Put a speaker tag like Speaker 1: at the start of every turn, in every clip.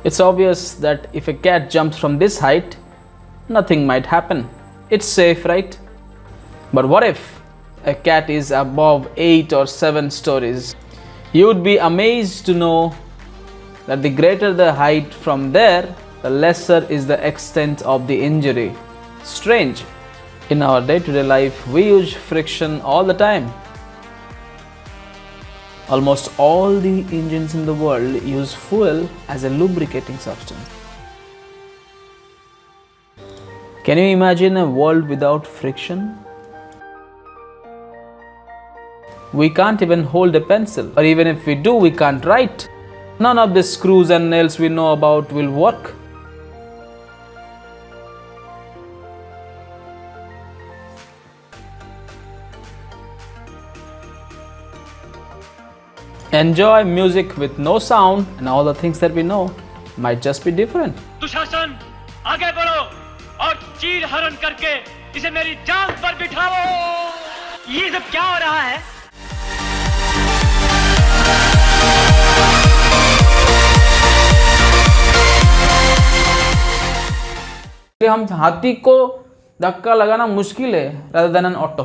Speaker 1: It's obvious that if a cat jumps from this height, nothing might happen. It's safe, right? But what if a cat is above 8 or 7 stories? You would be amazed to know that the greater the height from there, the lesser is the extent of the injury. Strange. In our day-to-day life, we use friction all the time. Almost all the engines in the world use fuel as a lubricating substance. Can you imagine a world without friction? We can't even hold a pencil, or even if we do, we can't write. None of the screws and nails we know about will work. Enjoy music with no sound, and all the things that we know might just be different.
Speaker 2: Dushasan आगे बढ़ो और चीर हरण करके इसे मेरी जांग पर बिठाओ। ये सब क्या हो रहा है?
Speaker 1: हम हाथी को धक्का लगाना मुश्किल है rather than an ऑटो,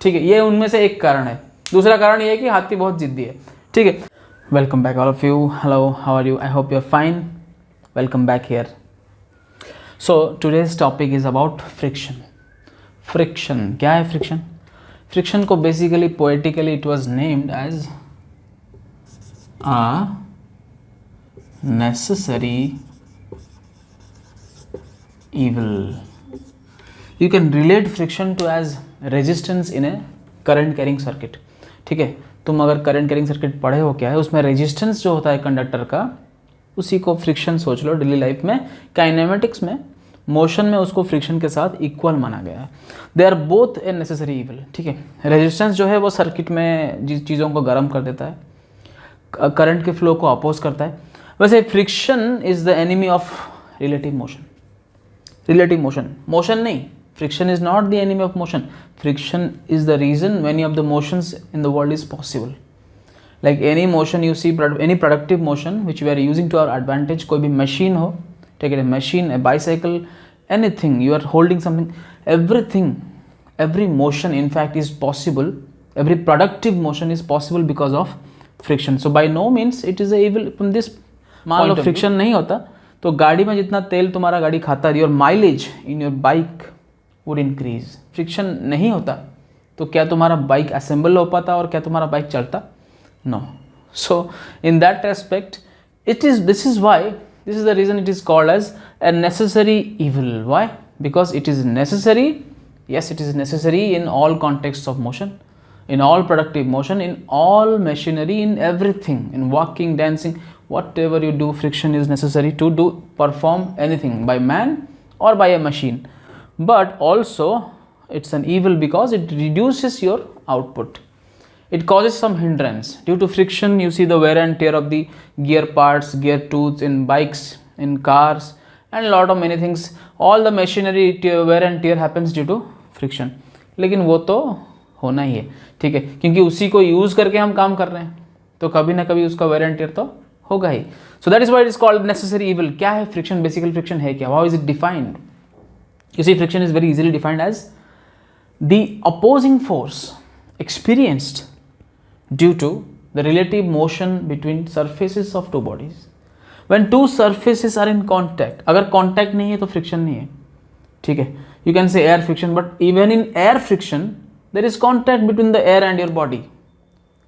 Speaker 1: ठीक है, ये उनमें से एक कारण है। दूसरा कारण ये है कि हाथी बहुत जिद्दी है, ठीक है। Welcome back all of you, hello, how are you? I hope you are fine. Welcome back here. So today's topic is about friction. Friction क्या है? फ्रिक्शन फ्रिक्शन को basically poetically it was named as a necessary evil. You can relate friction to as resistance in a current carrying circuit. ठीक है, तुम अगर current carrying circuit पढ़े हो क्या है, उसमें रेजिस्टेंस जो होता है कंडक्टर का, उसी को फ्रिक्शन सोच लो। डेली लाइफ में काइनेमेटिक्स में मोशन में उसको फ्रिक्शन के साथ इक्वल माना गया है। They are both a necessary evil, ठीक है। रेजिस्टेंस जो है वो सर्किट में जिस चीज़ों को गर्म कर देता है, करंट के फ्लो को अपोज करता है। वैसे friction is the enemy of relative motion. Relative motion नहीं, friction is not the enemy of motion. Friction is the reason many of the motions in the world is possible. Like any motion you see, any productive motion which we are using to our advantage, कोई भी machine हो, take it a machine, a bicycle, anything, you are holding something, everything, every motion in fact is possible, every productive motion is possible because of friction. So by no means it is a evil from this. मान लो friction नहीं होता तो गाड़ी में जितना तेल तुम्हारा गाड़ी खाता है, your mileage in your bike would increase. Friction नहीं होता तो क्या तुम्हारा बाइक असेंबल हो पाता और क्या तुम्हारा बाइक चलता? No. So in that aspect this is why, this is the reason it is called as a necessary evil. Why? Because it is necessary. yes, it is necessary in all contexts of motion, in all productive motion, in all machinery, in everything, in walking, dancing, whatever you do, friction is necessary to perform anything by man or by a machine. But also it's an evil because it reduces your output. It causes some hindrance. Due to friction, you see the wear and tear of the gear parts, gear tooths in bikes, in cars, and a lot of many things. All the machinery wear and tear happens due to friction. लेकिन वो तो होना ही है, ठीक है, क्योंकि उसी को यूज करके हम काम कर रहे हैं, तो कभी ना कभी उसका वेयर एंड टियर तो होगा ही. So that is why it is called necessary evil. क्या है फ्रिक्शन? बेसिकली फ्रिक्शन है क्या? How is it defined? You see, friction is very easily defined as the opposing force experienced due to the relative motion between surfaces of two bodies. When two surfaces are in contact, अगर contact नहीं है तो friction नहीं है, ठीक है. You can say air friction, but even in air friction there is contact between the air and your body,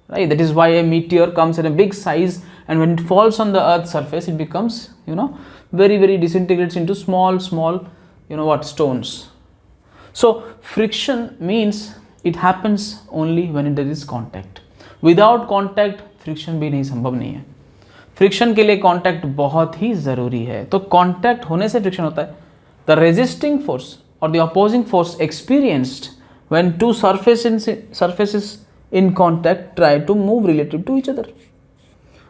Speaker 1: right? That is why a meteor comes in a big size, and when it falls on the earth's surface it becomes, very very disintegrates into small stones. So friction means it happens only when there is contact. Without contact friction भी नहीं संभव नहीं है. Friction के लिए contact बहुत ही ज़रूरी है. तो कॉन्टैक्ट होने से फ्रिक्शन होता है. द रेजिस्टिंग फोर्स और the opposing force experienced when two surfaces in contact try to move relative to each other.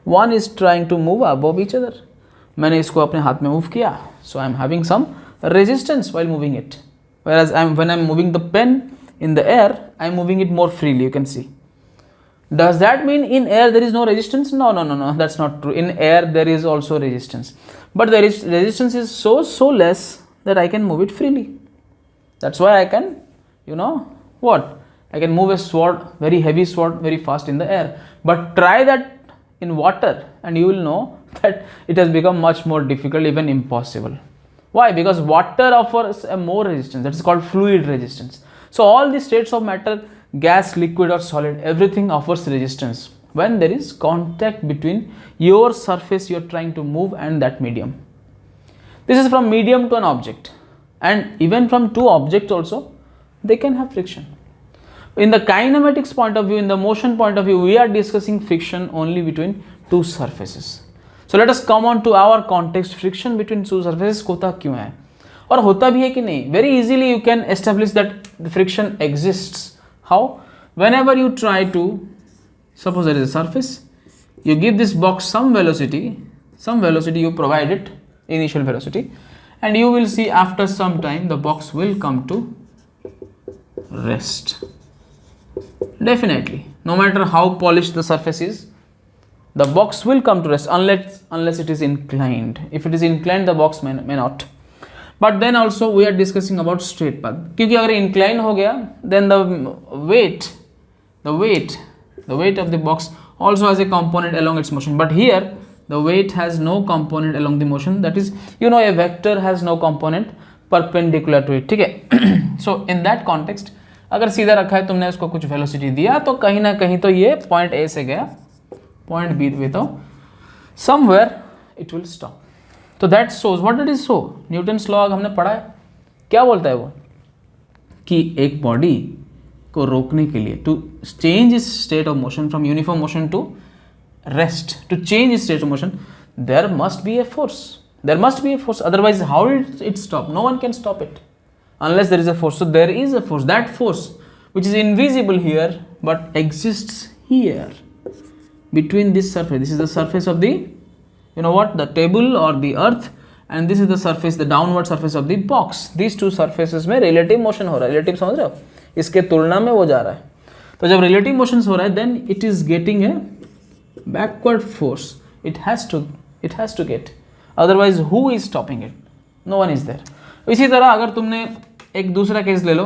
Speaker 1: One is trying to move above each other. मैंने इसको अपने हाथ में मूव किया, so I am having some resistance while moving it. Whereas when I am moving the pen in the air, I am moving it more freely, you can see. Does that mean in air there is no resistance? No, that's not true. In air there is also resistance, but the resistance is so less that I can move it freely. That's why I can, what, I can move a sword, very heavy sword, very fast in the air. But try that in water and you will know that it has become much more difficult, even impossible. Why? Because water offers a more resistance, that is called fluid resistance. So all the states of matter, gas, liquid or solid, everything offers resistance when there is contact between your surface you are trying to move and that medium. This is from medium to an object, and even from two objects also they can have friction. In the kinematics point of view, in the motion point of view, we are discussing friction only between two surfaces. So let us come on to our context. Friction between two surfaces होता क्यों है और होता भी है कि नहीं? Very easily you can establish that the friction exists. How? Whenever you try to, suppose there is a surface, you give this box some velocity you provide it, initial velocity, and you will see after some time the box will come to rest. Definitely, no matter how polished the surface is, the box will come to rest unless it is inclined. If it is inclined, the box may not. But then also we are discussing about straight path. क्योंकि अगर incline हो गया, then the weight of the box also has a component along its motion. But here the weight has no component along the motion. That is, a vector has no component perpendicular to it. ठीक है? So in that context, अगर सीधा रखा है, तुमने उसको कुछ velocity दिया, तो कहीं ना कहीं तो ये पॉइंट ए से गया पॉइंट बी पे, तो समवेयर इट विल स्टॉप. तो that shows what it is. Show Newton's law हमने पढ़ा है. क्या बोलता है वो? कि एक बॉडी को रोकने के लिए, to change its state of motion from uniform motion to rest, to change its state of motion, there must be a force. Otherwise how it stop? No one can stop it unless there is a force. So there is a force. That force which is invisible here but exists here between this surface. This is the surface of the, the table or the earth, and this is the surface, the downward surface of the box. These two surfaces में relative motion हो रहा है. relative समझ रहे हो? इसके तुलना में वो जा रहा है. तो जब relative motions हो रहा है, then it is getting a backward force. It has to get. Otherwise who is stopping it? No one is there. इसी तरह अगर तुमने एक दूसरा केस ले लो,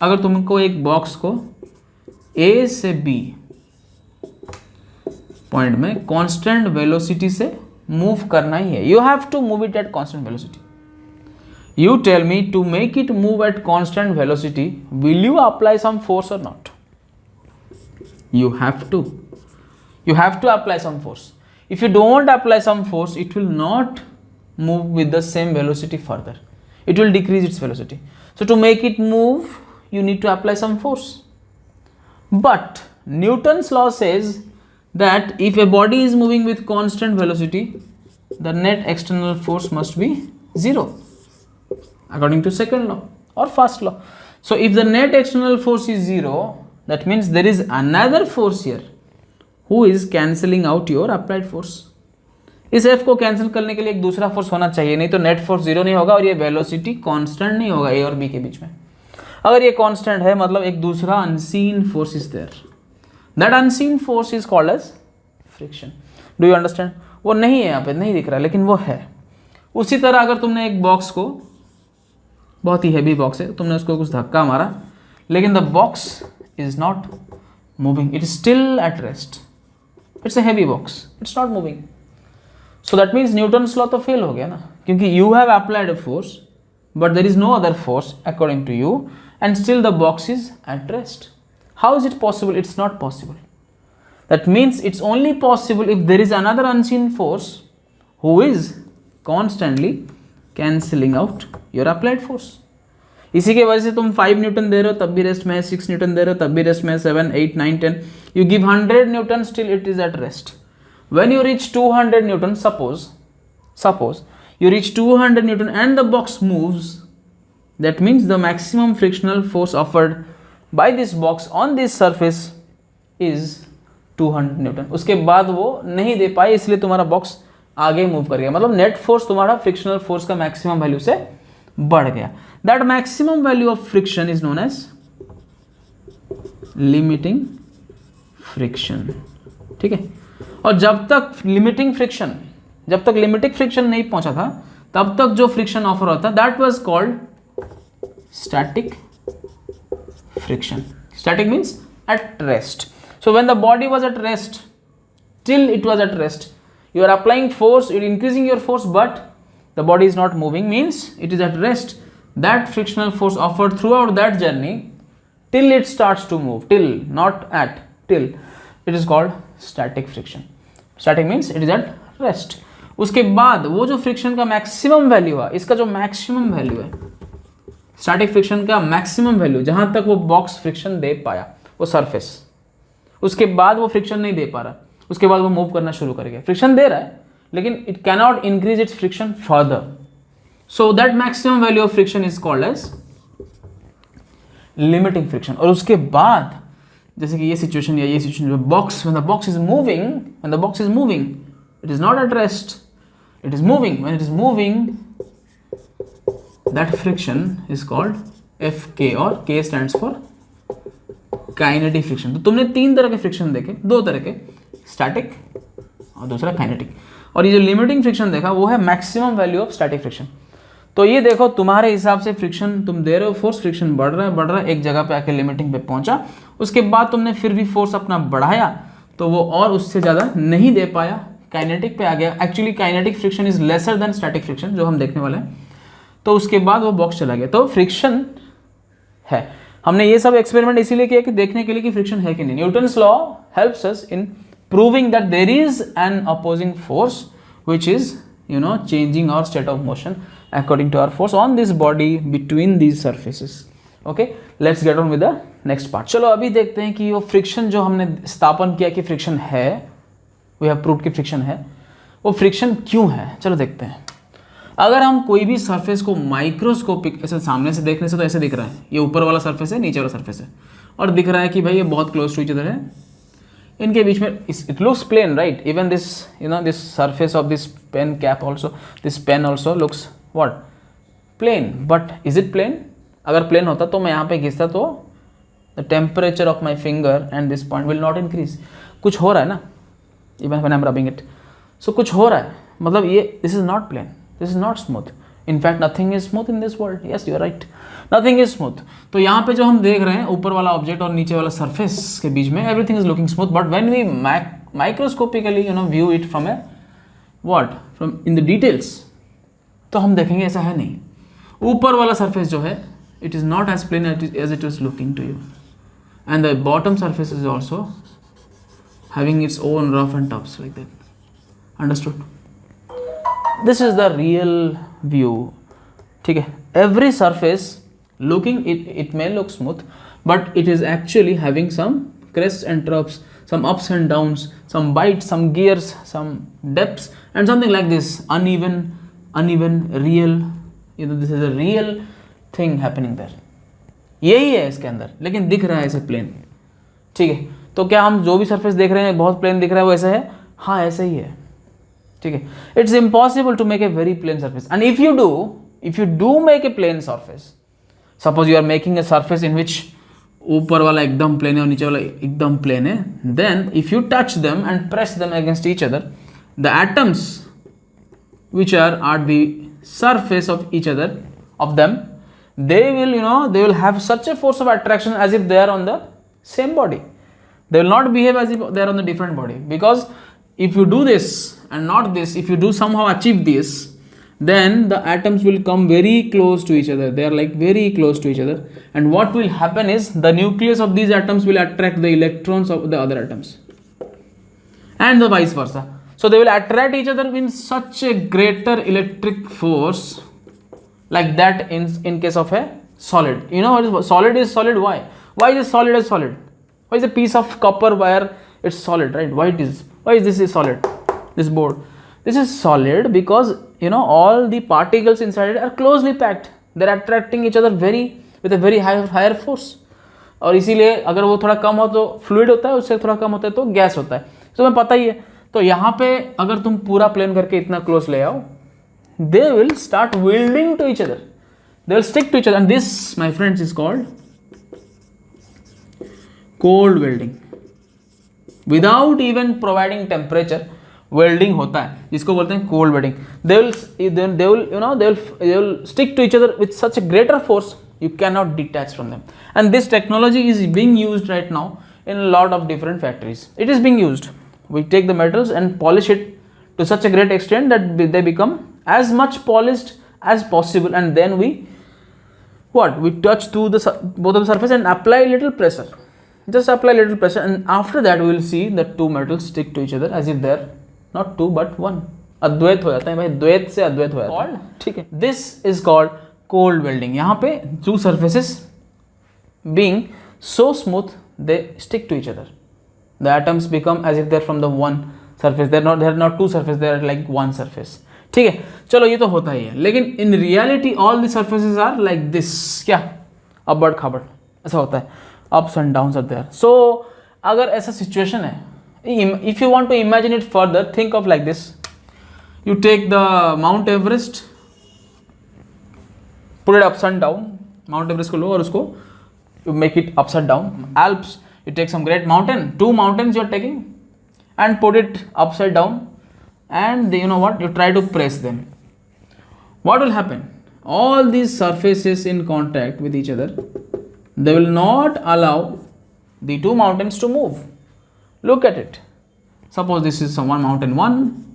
Speaker 1: अगर तुमको एक बॉक्स को ए से बी पॉइंट में कांस्टेंट वेलोसिटी से मूव करना ही है, you have to move it at constant velocity. You tell me, to make it move at constant velocity, will you apply some force or not? You have to apply some force. If you don't apply some force, it will not move with the same velocity further. It will decrease its velocity. So to make it move, you need to apply some force. But Newton's law says that if a body is moving with constant velocity, the net external force must be 0, according to second law or first law. So if the net external force is 0, that means there is another force here who is cancelling out your applied force. इस F को cancel करने के लिए एक दूसरा force होना चाहिए, नहीं तो नेट फोर्स 0 नहीं होगा और ये वेलोसिटी कांस्टेंट नहीं होगा A और B के बीच में. अगर ये कांस्टेंट है मतलब एक दूसरा unseen force is there. That unseen force is called as friction. Do you understand? वो नहीं है यहाँ पे, नहीं दिख रहा, लेकिन वो है. उसी तरह अगर तुमने एक बॉक्स को, बहुत ही हैवी बॉक्स है, तुमने उसको कुछ धक्का मारा, लेकिन the box is not moving, it is still at rest. It's a heavy box, it's not moving. So that means Newton's law तो फेल हो गया ना, क्योंकि you have applied a force but there is no other force according to you and still the box is at rest. How is it possible? It's not possible. That means it's only possible if there is another unseen force who is constantly cancelling out your applied force. इसी के वजह से तुम 5 Newton दे रहे हो तब भी rest में है, 6 न्यूटन दे रहे हो तब भी रेस्ट में है, 7, 8, 9, 10. You give 100 Newton, still it is at rest. When you reach 200 Newton, suppose you reach 200 Newton and the box moves, that means the maximum frictional force offered by this box on this surface is 200 Newton. उसके बाद वो नहीं दे पाए, इसलिए तुम्हारा box आगे move कर गया. मतलब नेट फोर्स तुम्हारा फ्रिक्शनल फोर्स का मैक्सिमम वैल्यू से बढ़ गया. That maximum value of friction is known as limiting friction. ठीक है. और जब तक लिमिटिंग फ्रिक्शन जब तक लिमिटिंग फ्रिक्शन नहीं पहुंचा था तब तक जो फ्रिक्शन ऑफर होता that was called static friction. Static means at rest. So when the body was at rest, till it was at rest, you are applying force, you are increasing your force, but the body is not moving, means it is at rest. That frictional force offered throughout that journey till it starts to move, till, not at, till, it is called static friction. Static means it is at rest. उसके बाद वो जो friction का maximum value है, इसका जो maximum value है, static friction का मैक्सिमम वैल्यू जहां तक वो बॉक्स फ्रिक्शन दे पाया वो सरफेस, उसके बाद वो फ्रिक्शन नहीं दे पा रहा, उसके बाद वो मूव करना शुरू कर गया. फ्रिक्शन दे रहा है लेकिन it cannot increase its friction further. So that maximum value of friction is called as limiting friction. और उसके बाद जैसे कि ये सिचुएशन या ये situation, box, when the box is moving, it is not at rest, it is moving. When it is moving, that friction is called FK, और K stands for kinetic friction. तो तुमने 3 तरह के फ्रिक्शन देखे, 2 तरह के, स्टैटिक और दूसरा काइनेटिक. और ये जो लिमिटिंग फ्रिक्शन देखा वो है maximum value of static friction. तो ये देखो तुम्हारे हिसाब से फ्रिक्शन तुम दे रहे हो, फोर्स, फ्रिक्शन बढ़ रहा है, एक जगह पे आके लिमिटिंग पे पहुंचा, उसके बाद तुमने फिर भी फोर्स अपना बढ़ाया तो वो और उससे ज़्यादा नहीं दे पाया, काइनेटिक पे आ गया. Actually kinetic friction is lesser than static friction, जो हम देखने वाले हैं. तो उसके बाद वो बॉक्स चला गया. तो फ्रिक्शन है. हमने ये सब एक्सपेरिमेंट इसीलिए किया कि देखने के लिए कि फ्रिक्शन है कि नहीं. Newton's law helps us in proving that there is an opposing force which is changing our state of motion according to our force on this body between these surfaces. Okay, let's get on with the next part. चलो अभी देखते हैं कि वो friction जो हमने स्थापन किया कि फ्रिक्शन है, वी हैव प्रूव्ड कि फ्रिक्शन है, वो फ्रिक्शन क्यों है. चलो देखते हैं. अगर हम कोई भी सरफेस को माइक्रोस्कोपिक ऐसे सामने से देखने से तो ऐसे दिख रहा है, ये ऊपर वाला सरफेस है, नीचे वाला सरफेस है, और दिख रहा है कि भाई ये बहुत क्लोज टू ईच अदर है, इनके बीच में it looks plane, right. Even this this surface of this pen cap also, this pen also looks what, plane. But is it plane? अगर प्लेन होता तो मैं यहाँ पे घिसता तो the temperature of my finger and this point will not increase. कुछ हो रहा है ना, even when I am rubbing it. So कुछ हो रहा है, मतलब ये this is not plane, this is not smooth. In fact, nothing is smooth in this world. Yes, you are right. Nothing is smooth. तो यहाँ पे जो हम देख रहे हैं ऊपर वाला ऑब्जेक्ट और नीचे वाला सरफेस के बीच में everything is looking smooth. But when we microscopically view it from in the details, तो हम देखेंगे ऐसा है नहीं. ऊपर वाला सरफेस जो है it is not as plain as it is looking to you, and the bottom surface is also having its own rough and tufts like that. Understood? This is the real view. ठीक है. Every surface looking it may look smooth, but it is actually having some crests and troughs, some ups and downs, some bites, some gears, some depths, and something like this. Uneven, real. This is a real thing happening there. यही है इसके अंदर, लेकिन दिख रहा है ऐसे plane. ठीक है. तो क्या हम जो भी सरफेस देख रहे हैं बहुत प्लेन दिख रहा है वो ऐसा है? हाँ, ऐसा ही है. ठीक है. It's impossible to make a very plane surface. And if you do make a plane surface, suppose you are making a surface in which ऊपर वाला एकदम प्लेन है और नीचे वाला एकदम प्लेन है, then if you touch them and press them against each other, the atoms which are at the surface of each other of them, they will have such a force of attraction as if they are on the same body. They will not behave as if they are on the different body, because if you do this and not this, if you do somehow achieve this, then the atoms will come very close to each other. They are like very close to each other, and what will happen is the nucleus of these atoms will attract the electrons of the other atoms, and the vice versa. So they will attract each other in such a greater electric force, like that in case of a solid. Solid is solid. Why is solid as solid? Why is a piece of copper wire it's solid, right? Why is this is solid? This board, this is solid because all the particles inside it are closely packed. They're attracting each other with a very higher force. और इसीलिए अगर वो थोड़ा कम हो तो fluid होता है, उससे थोड़ा कम होता है तो गैस होता है. तो तुम्हें पता ही है. तो यहाँ पे अगर तुम पूरा प्लेन करके इतना क्लोज ले आओ, they will start welding to each other. They will stick to each other, and this, my friends, is called cold welding. Without even providing temperature, welding होता है, जिसको बोलते हैं cold welding. They will stick to each other with such a greater force, you cannot detach from them. And this technology is being used right now in a lot of different factories. It is being used. We take the metals and polish it to such a great extent that they become as much polished as possible, and then we touch to the both of the surface and apply little pressure. Just apply little pressure, and after that we will see the two metals stick to each other as if they're not two but one. अद्वैत हो जाता है भाई, द्वैत से अद्वैत हो जाता है. ठीक है, this is called cold welding. यहाँ पे two surfaces being so smooth they stick to each other. The atoms become as if they're from the one surface. They're not two surfaces. They're like one surface. ठीक है, चलो ये तो होता ही है, लेकिन in reality all the surfaces are like this. क्या अबड़ खबड़ ऐसा होता है, ups and downs are there. So अगर ऐसा situation है, if you want to imagine it further, think of like this. You take the Mount Everest, put it upside down. Mount Everest को लो और उसको you make it upside down. Alps, you take some great mountain, two mountains you are taking, and put it upside down, and you know what, you try to press them. What will happen? All these surfaces in contact with each other, they will not allow the two mountains to move. Look at it. Suppose this is one mountain 1,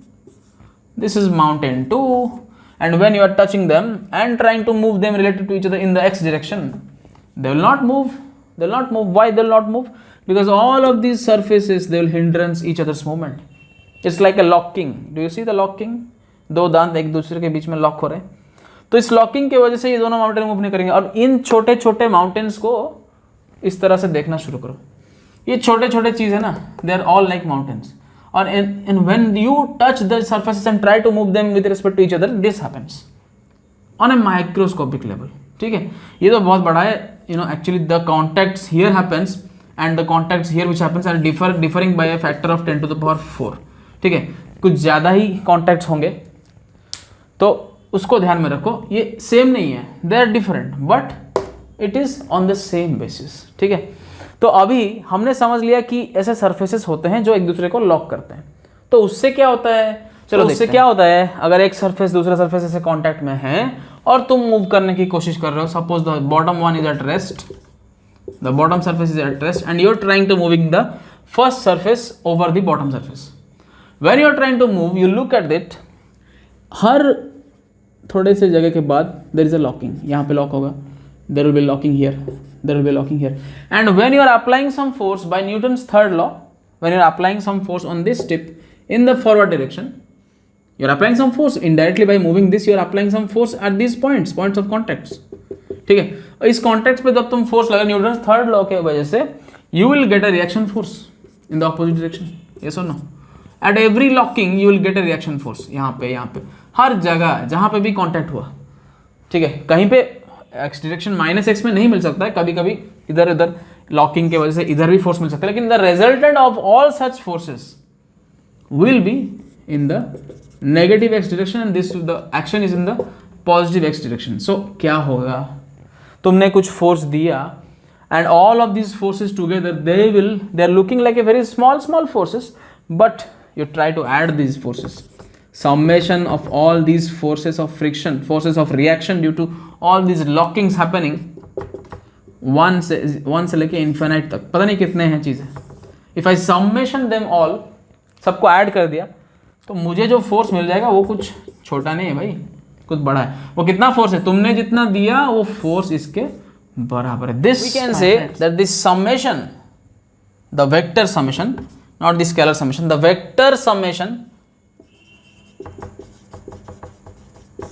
Speaker 1: this is mountain 2, and when you are touching them and trying to move them related to each other in the x direction, they will not move. They will not move. Why they will not move? Because all of these surfaces, they will hindrance each other's movement. It's like a locking. Do you see the locking? दो दांत एक दूसरे के बीच में lock हो रहे हैं, तो इस लॉकिंग की वजह से ये दोनों माउंटेन मूव नहीं करेंगे. और इन छोटे छोटे माउंटेन्स को इस तरह से देखना शुरू करो. ये छोटे छोटे चीज़ है ना, they are all like mountains. और and when you touch the surfaces and try to move them with respect to each other, this happens on a microscopic level. ठीक है, ये तो बहुत बड़ा है. Actually the contacts here happens and the contacts here which happens are differing by a factor of 10 to the power 4. ठीक है, कुछ ज़्यादा ही contacts होंगे, तो उसको ध्यान में रखो. ये सेम नहीं है, they are different but it is on the same basis. ठीक है, तो अभी हमने समझ लिया कि ऐसे सरफेसेस होते हैं जो एक दूसरे को लॉक करते हैं. तो उससे क्या होता है, चलो उससे क्या होता है, अगर एक सरफेस दूसरे सरफेस से कांटेक्ट में है और तुम मूव करने की कोशिश कर रहे हो, suppose the bottom one is at rest, the bottom surface is at rest and you are trying to moving the first surface over the bottom surface. When you are trying to move, you look at it, हर थोड़े से जगह के बाद there is a locking. यहाँ पे lock होगा, there will be locking here, there will be locking here, and when you are applying some force by Newton's third law, when you are applying some force on this tip in the forward direction, you are applying some force indirectly by moving this, you are applying some force at these points of contacts. ठीक है, इस contacts पे जब तुम force लगा Newton third law के वजह से, you will get a reaction force in the opposite direction. Yes or no? At every locking you will get a reaction force. यहाँ पे हर जगह जहाँ पे भी कॉन्टैक्ट हुआ, ठीक है, कहीं पे एक्स डायरेक्शन माइनस एक्स में नहीं मिल सकता है, कभी कभी इधर उधर लॉकिंग के वजह से इधर भी फोर्स मिल सकता है, लेकिन the resultant of all such forces will be in the negative x direction and this the action is in the positive x direction. So क्या होगा, तुमने कुछ फोर्स दिया and all of this forces together they are looking like a very small forces, but you try to add these forces, summation of all these forces of friction, forces of reaction due to all these lockings happening, one से लेके infinite तक पता नहीं कितने हैं चीज़ें. if I summation them all, सबको add कर दिया, तो मुझे जो फोर्स मिल जाएगा वो कुछ छोटा नहीं है भाई, कुछ बड़ा है. वो कितना फोर्स है, तुमने जितना दिया वो फोर्स इसके बराबर है. this we can say that this summation, the vector summation, not the scalar summation, the vector summation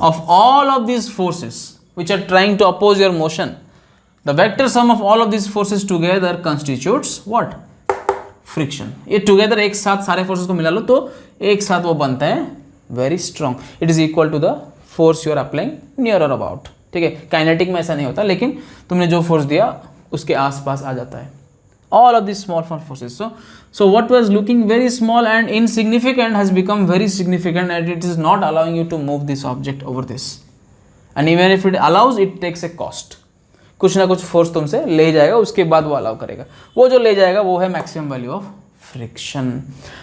Speaker 1: of all of these forces which are trying to oppose your motion, the vector sum of all of these forces together constitutes what? Friction. ये together एक साथ सारे forces को मिला लो तो एक साथ वो बनता है very strong. It is equal to the force you are applying near or about. ठीक है, काइनेटिक में ऐसा नहीं होता, लेकिन तुमने जो फोर्स दिया उसके आसपास आ जाता है. All of these small forces. So what was looking very small and insignificant has become very significant, and it is not allowing you to move this object over this. And even if it allows, it takes a cost. कुछ ना कुछ force तुमसे ले जाएगा, उसके बाद वो allow करेगा. वो जो ले जाएगा वो है maximum value of friction.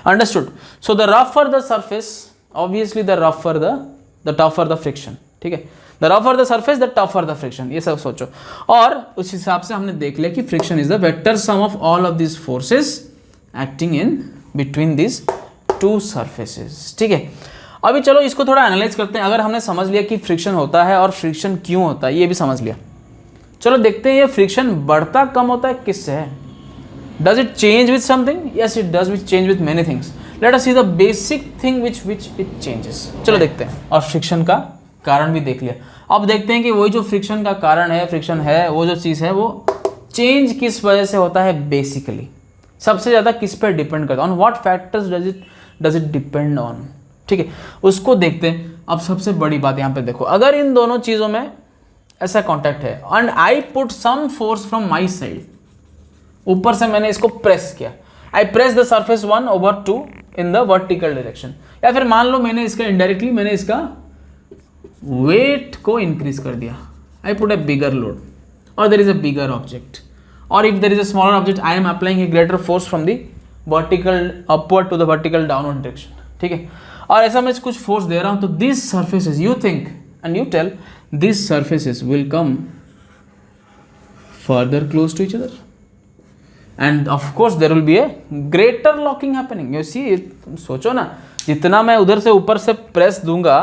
Speaker 1: Understood? So the rougher the surface, obviously the tougher the friction. ठीक है, the rougher the surface, the tougher the friction. ये सब सोचो, और उस हिसाब से हमने देख लिया कि friction is the vector sum of all of these forces acting in between these two surfaces. ठीक है, अभी चलो इसको थोड़ा एनालाइज करते हैं. अगर हमने समझ लिया कि फ्रिक्शन होता है और फ्रिक्शन क्यों होता है, ये भी समझ लिया, चलो देखते हैं ये फ्रिक्शन बढ़ता कम होता है किससे है. Does it change with something? Yes it does which change with many things. Let us see the basic thing which it changes. चलो देखते हैं, और फ्रिक्शन का कारण भी देख लिया. अब देखते हैं कि वही जो फ्रिक्शन का कारण है, फ्रिक्शन है, वो जो चीज़ है, वो चेंज किस वजह से होता है. बेसिकली सबसे ज़्यादा किस पर डिपेंड करता है, on what factors does it depend on. ठीक है, उसको देखते हैं. अब सबसे बड़ी बात यहाँ पे देखो, अगर इन दोनों चीज़ों में ऐसा कॉन्टैक्ट है and I put some force from my side, ऊपर से मैंने इसको प्रेस किया, I press the surface 1 over 2 in the vertical direction, या फिर मान लो मैंने इसका इनडायरेक्टली मैंने इसका वेट को इंक्रीज कर दिया, I put a bigger load और there is a bigger object, और if there is a smaller object I am applying a greater force from the vertical upward to the vertical downward direction. ठीक है, और ऐसा मैं कुछ force दे रहा हूं, तो this surfaces you think and you tell these surfaces will come further close to each other, and of course there will be a greater locking happening. You see, तुम सोचो ना, जितना मैं उधर से ऊपर से प्रेस दूंगा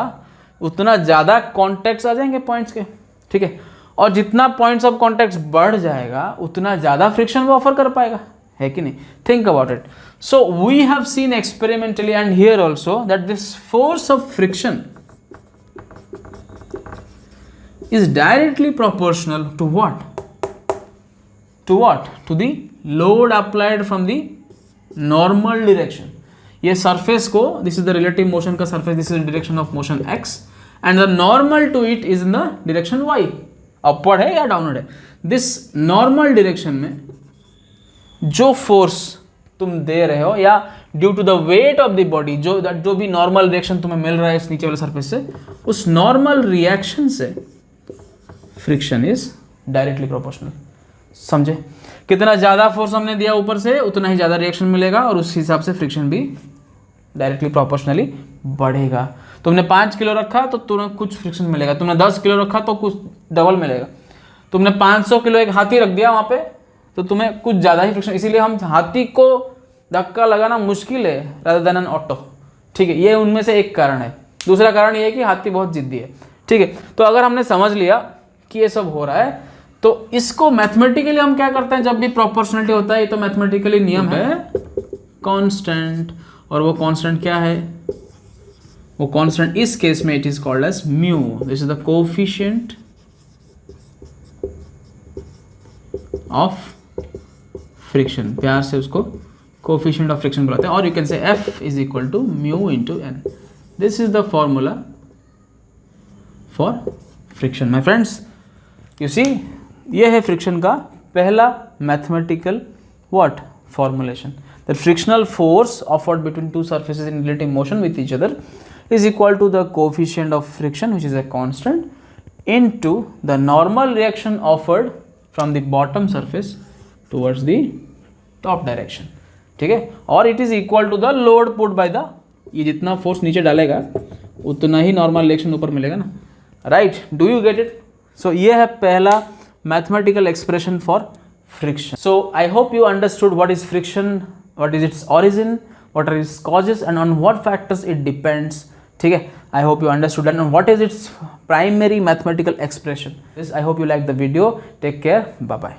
Speaker 1: उतना ज़्यादा कॉन्टैक्ट्स आ जाएंगे पॉइंट्स के. ठीक है, और जितना पॉइंट्स ऑफ कॉन्टैक्ट्स बढ़ जाएगा उतना ज़्यादा फ्रिक्शन वो ऑफर कर पाएगा, है कि नहीं. Think about it. So we have seen experimentally and here also that this force of friction is directly proportional to what? To the load applied from the normal direction. ये surface को, this is the relative motion का surface, this is the direction of motion x, and the normal to it is in the direction y. upward है या downward है. This normal direction में जो force तुम दे रहे हो, या due to the weight of the body, जो भी नॉर्मल रिएक्शन तुम्हें मिल रहा है इस नीचे वाले सरफेस से, उस नॉर्मल रिएक्शन से फ्रिक्शन इज डायरेक्टली प्रोपोर्शनल. समझे? कितना ज़्यादा फोर्स हमने दिया ऊपर से उतना ही ज़्यादा रिएक्शन मिलेगा, और उस हिसाब से फ्रिक्शन भी डायरेक्टली प्रोपोर्शनली बढ़ेगा. तुमने 5 किलो रखा तो तुम्हें कुछ फ्रिक्शन मिलेगा, तुमने 10 किलो रखा तो कुछ डबल मिलेगा, तुमने 500 किलो एक हाथी रख दिया वहाँ पे तो तुम्हें कुछ ज़्यादा ही फ्रिक्शन. इसीलिए हम हाथी को धक्का लगाना मुश्किल है रादर देन एन ऑटो. ठीक है, ये उनमें से एक कारण है. दूसरा कारण ये है कि हाथी बहुत जिद्दी है. ठीक है, तो अगर हमने समझ लिया कि ये सब हो रहा है, तो इसको मैथमेटिकली हम क्या करते हैं, जब भी प्रोपोर्शनलिटी होता है, ये तो मैथमेटिकली नियम है कांस्टेंट, और वो कांस्टेंट क्या है, वो कांस्टेंट इस केस में it is called as mu. This is the coefficient of friction, प्यार से उसको कोफिशिएंट ऑफ फ्रिक्शन बुलाते हैं, और you can say F is equal to mu into N. This is the formula for friction. My friends, you see, ये है friction का पहला mathematical what formulation. The frictional force offered between two surfaces in relative motion with each other is equal to the coefficient of friction which is a constant into the normal reaction offered from the bottom surface towards the top direction. ठीक है, और it is equal to the load put by the, ये जितना force नीचे डालेगा उतना ही normal reaction ऊपर मिलेगा ना. Right, do you get it? So ये है पहला mathematical expression for friction. So I hope you understood what is friction, what is its origin, what are its causes and on what factors it depends. ठीक है, I hope you understood and what is its primary mathematical expression. I hope you like the video. Take care, bye bye.